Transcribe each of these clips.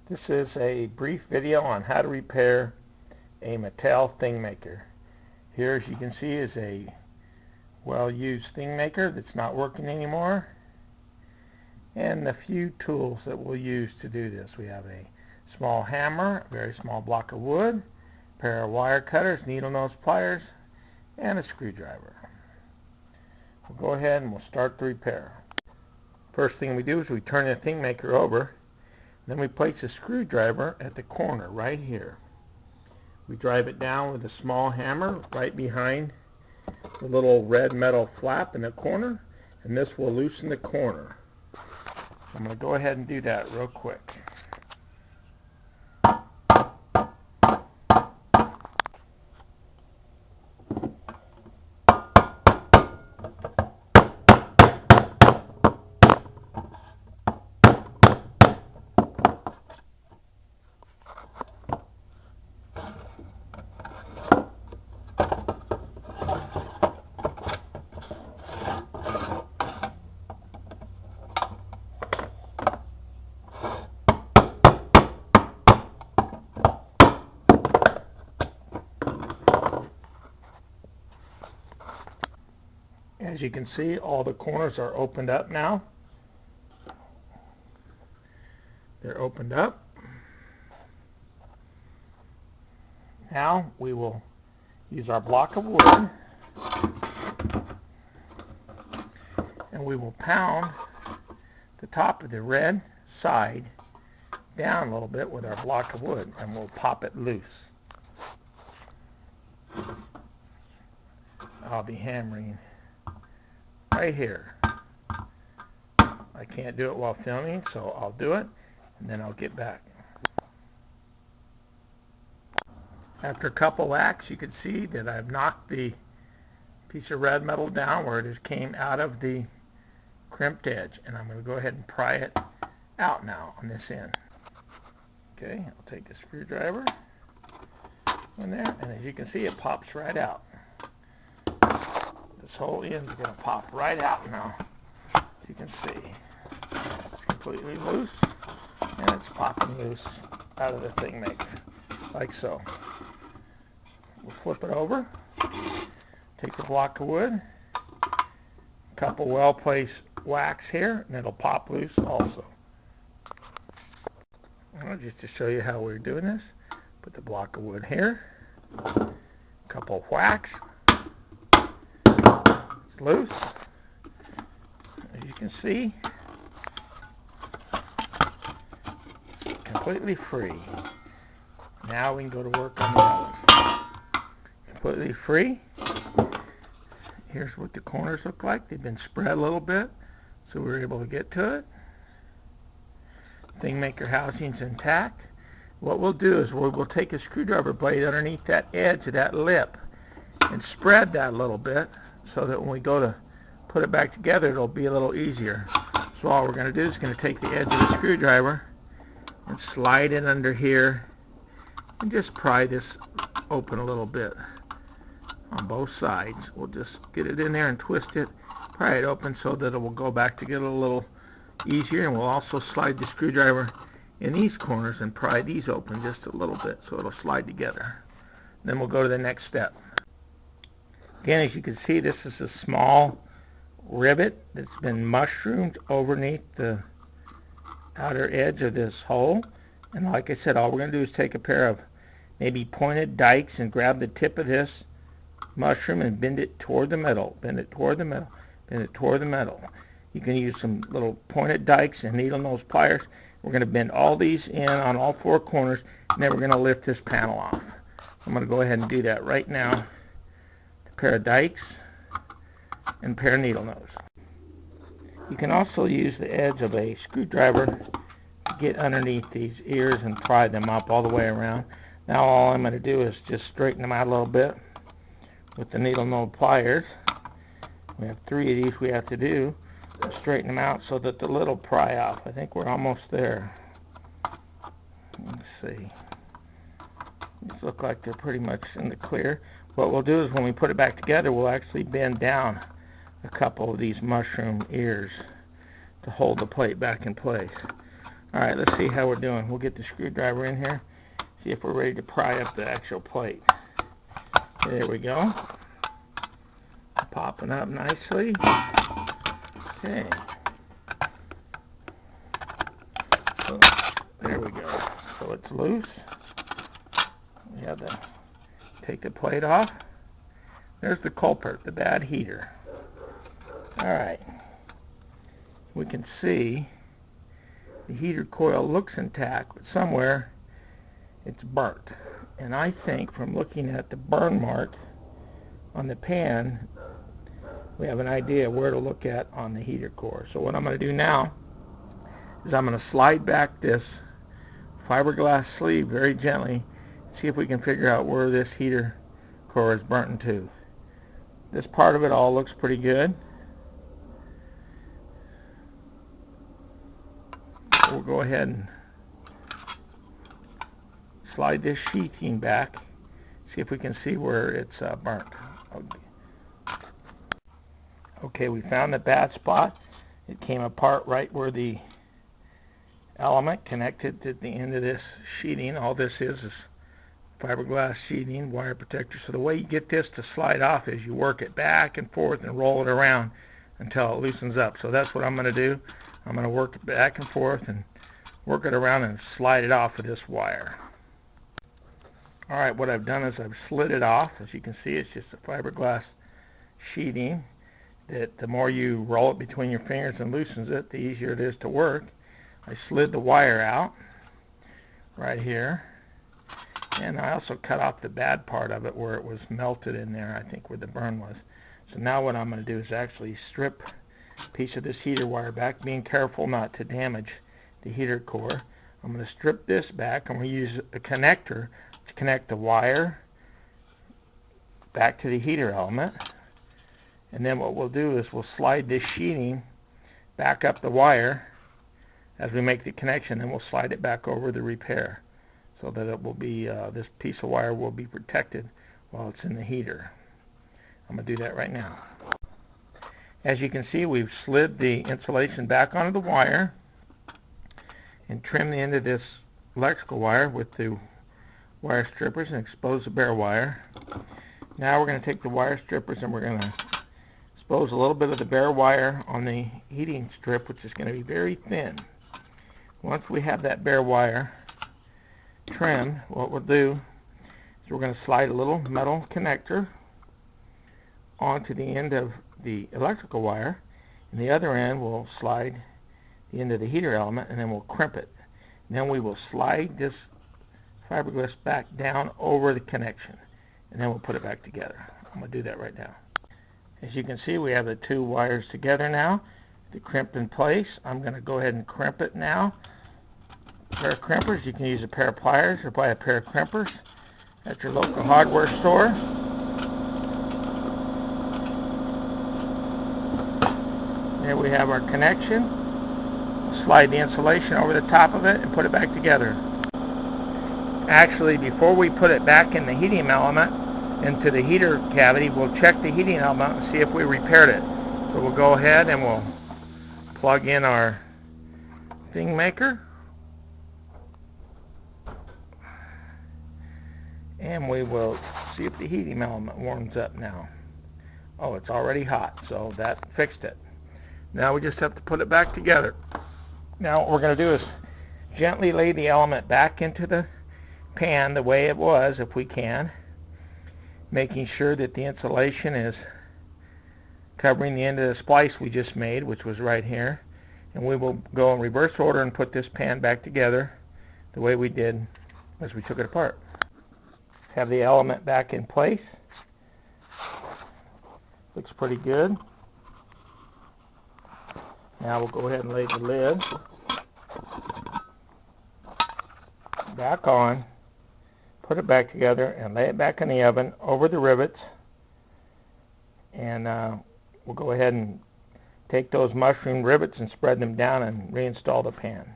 This is a brief video on how to repair a Mattel Thingmaker. Here, as you can see, is a well-used Thingmaker that's not working anymore, and the few tools that we'll use to do this. We have a small hammer, a very small block of wood, a pair of wire cutters, needle nose pliers, and a screwdriver. We'll go ahead and we'll start the repair. First thing we do is we turn the Thingmaker over. Then we place a screwdriver at the corner right here. We drive it down with a small hammer right behind the little red metal flap in the corner, and this will loosen the corner. So I'm going to go ahead and do that real quick. As you can see, all the corners are opened up now. They're opened up. Now we will use our block of wood and we will pound the top of the red side down a little bit with our block of wood, and we'll pop it loose. I'll be hammering right here. I can't do it while filming, so I'll do it and then I'll get back. After a couple whacks, you can see that I've knocked the piece of red metal down where it just came out of the crimped edge, and I'm going to go ahead and pry it out now on this end. Okay, I'll take the screwdriver in there, and as you can see, it pops right out. This whole end is going to pop right out now. As you can see, it's completely loose, and it's popping loose out of the Thingmaker, like so. We'll flip it over, take the block of wood, a couple well-placed whacks here, and it'll pop loose also. Just to show you how we're doing this, put the block of wood here, a couple whacks. Loose, as you can see, it's completely free. Now we can go to work on the other one. Completely free. Here's what the corners look like. They've been spread a little bit, so we're able to get to it. Thingmaker housing's intact. What we'll do is we'll take a screwdriver blade underneath that edge of that lip and spread that a little bit, so that when we go to put it back together, it'll be a little easier. So all we're going to do is going to take the edge of the screwdriver and slide it under here and just pry this open a little bit on both sides. We'll just get it in there and twist it, pry it open so that it will go back together a little easier, and we'll also slide the screwdriver in these corners and pry these open just a little bit so it'll slide together. Then we'll go to the next step. Again, as you can see, this is a small rivet that's been mushroomed underneath the outer edge of this hole. And like I said, all we're going to do is take a pair of maybe pointed dikes and grab the tip of this mushroom and bend it toward the middle. Bend it toward the middle. Bend it toward the middle. You can use some little pointed dikes and needle nose pliers. We're going to bend all these in on all four corners, and then we're going to lift this panel off. I'm going to go ahead and do that right now. Pair of dikes and pair of needle nose. You can also use the edge of a screwdriver to get underneath these ears and pry them up all the way around. Now all I'm going to do is just straighten them out a little bit with the needle nose pliers. We have 3 of these we have to do. Straighten them out so that the lid will pry off. I think we're almost there. Let's see. These look like they're pretty much in the clear. What we'll do is when we put it back together, we'll actually bend down a couple of these mushroom ears to hold the plate back in place. Alright, let's see how we're doing. We'll get the screwdriver in here, see if we're ready to pry up the actual plate. There we go. Popping up nicely. Okay. So, there we go. So it's loose. We have to take the plate off. There's the culprit, the bad heater. Alright. We can see the heater coil looks intact, but somewhere it's burnt. And I think from looking at the burn mark on the pan, we have an idea where to look at on the heater core. So what I'm going to do now is I'm going to slide back this fiberglass sleeve very gently, see if we can figure out where this heater core is burnt into. This part of it all looks pretty good. We'll go ahead and slide this sheathing back, see if we can see where it's burnt. Okay, we found the bad spot. It came apart right where the element connected to the end of this sheeting. All this is fiberglass sheething, wire protector. So the way you get this to slide off is you work it back and forth and roll it around until it loosens up. So that's what I'm going to do. I'm going to work it back and forth and work it around and slide it off with this wire. Alright, what I've done is I've slid it off. As you can see, it's just a fiberglass sheeting that the more you roll it between your fingers and loosens it, the easier it is to work. I slid the wire out right here, and I also cut off the bad part of it where it was melted in there, I think where the burn was. So now what I'm going to do is actually strip a piece of this heater wire back, being careful not to damage the heater core. I'm going to strip this back, and we'll use a connector to connect the wire back to the heater element. And then what we'll do is we'll slide this sheeting back up the wire as we make the connection, and we'll slide it back over the repair so that it will be, this piece of wire will be protected while it's in the heater. I'm going to do that right now. As you can see, we've slid the insulation back onto the wire and trimmed the end of this electrical wire with the wire strippers and expose the bare wire. Now we're going to take the wire strippers and we're going to expose a little bit of the bare wire on the heating strip, which is going to be very thin. Once we have that bare wire trimmed, what we'll do is we're going to slide a little metal connector onto the end of the electrical wire, and the other end we'll slide the end of the heater element, and then we'll crimp it. And then we will slide this fiberglass back down over the connection, and then we'll put it back together. I'm going to do that right now. As you can see, we have the two wires together now. They're crimped in place. I'm going to go ahead and crimp it now. A pair of crimpers. You can use a pair of pliers or buy a pair of crimpers at your local hardware store. There we have our connection. We'll slide the insulation over the top of it and put it back together. Actually, before we put it back in the heating element into the heater cavity, we'll check the heating element and see if we repaired it. So we'll go ahead and we'll plug in our Thingmaker, and we will see if the heating element warms up now. Oh, it's already hot, so that fixed it. Now we just have to put it back together. Now what we're going to do is gently lay the element back into the pan the way it was, if we can, making sure that the insulation is covering the end of the splice we just made, which was right here. And we will go in reverse order and put this pan back together the way we did as we took it apart. Have the element back in place. Looks pretty good. Now we'll go ahead and lay the lid back on, put it back together, and lay it back in the oven over the rivets. And we'll go ahead and take those mushroom rivets and spread them down and reinstall the pan.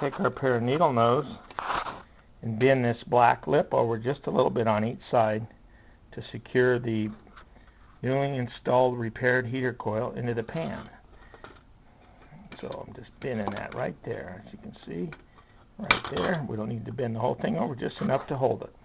Take our pair of needle nose and bend this black lip over just a little bit on each side to secure the newly installed repaired heater coil into the pan. So I'm just bending that right there, as you can see, right there. We don't need to bend the whole thing over, just enough to hold it.